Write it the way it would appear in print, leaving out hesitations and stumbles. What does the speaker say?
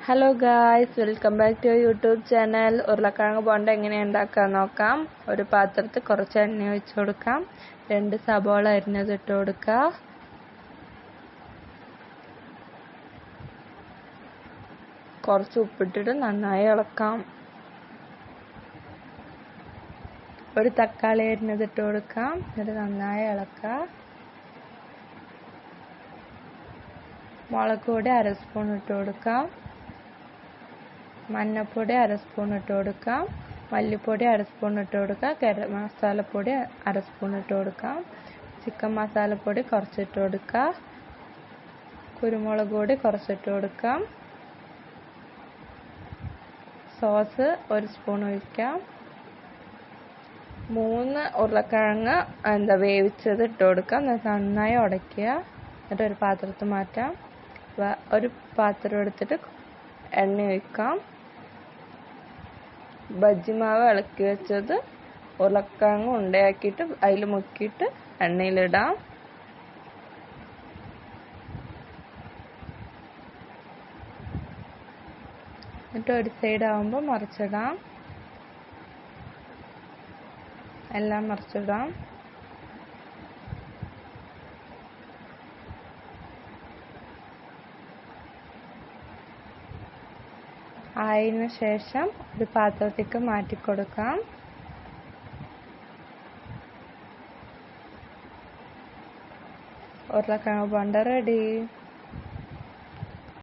Hello guys, welcome back to YouTube channel. ഉരുളക്കിഴങ്ങ് ബോണ്ട എങ്ങനെ ഉണ്ടാക്കാൻ നോക്കാം. ഒരു പാത്രത്തിൽ കുറച്ച് എണ്ണ ഒഴിച്ചു കൊടുക്കാം. 2 സബോള അരിഞ്ഞത് ഇട്ട് കൊടുക്കുക. കുറച്ച് ഉപ്പിട്ടിട്ട് നന്നായി ഇളക്കാം. ഒരു തക്കാളി അരിഞ്ഞത് ഇട്ട് കൊടുക്കാം. എന്നിട്ട് നന്നായി ഇളക്കുക. മുളക് പൊടി 1/2 സ്പൂൺ ഇട്ട് കൊടുക്കാം. മഞ്ഞൾപ്പൊടി 1/2 സ്പൂൺ ഇട്ട് കൊടുക്കാം. മല്ലിപ്പൊടി 1/2 സ്പൂൺ ഇട്ട് കൊടുക്കാം. ഗരം മസാലപ്പൊടി 1/2 സ്പൂൺ ഇട്ട് കൊടുക്കാം. ചിക്കൻ മസാലപ്പൊടി കുറച്ചിട്ട് കൊടുക്കുക. കുരുമുളക് പൊടി കുറച്ചിട്ട് കൊടുക്കാം. സോസ് 1 സ്പൂൺ ഒഴിക്കാം. 3 ഉരുളക്കിഴങ്ങ് വേവിച്ചത് ഇട്ട് കൊടുക്കാം. എന്നിട്ട് നന്നായി ഉടയ്ക്കുക. എന്നിട്ട് ഒരു പാത്രത്തിൽ മാറ്റാം. ഒരു പാത്രം എടുത്തിട്ട് എണ്ണ ഒഴിക്കാം. ബജ്ജി മാവ് ഇളക്കി വെച്ചത് ഉരുളക്കിഴങ്ങ് ഉണ്ടയാക്കിയിട്ട് അതിൽ മുക്കിയിട്ട് എണ്ണയിലിടാം. എന്നിട്ട് ഒരു സൈഡ് ആവുമ്പോൾ മറിച്ചിടാം. എല്ലാം മറിച്ചിടാം. ആയതിനു ശേഷം ഒരു പാത്രത്തേക്ക് മാറ്റി കൊടുക്കാം. ഉരുളക്കിഴങ്ങ് ബോണ്ട റെഡി.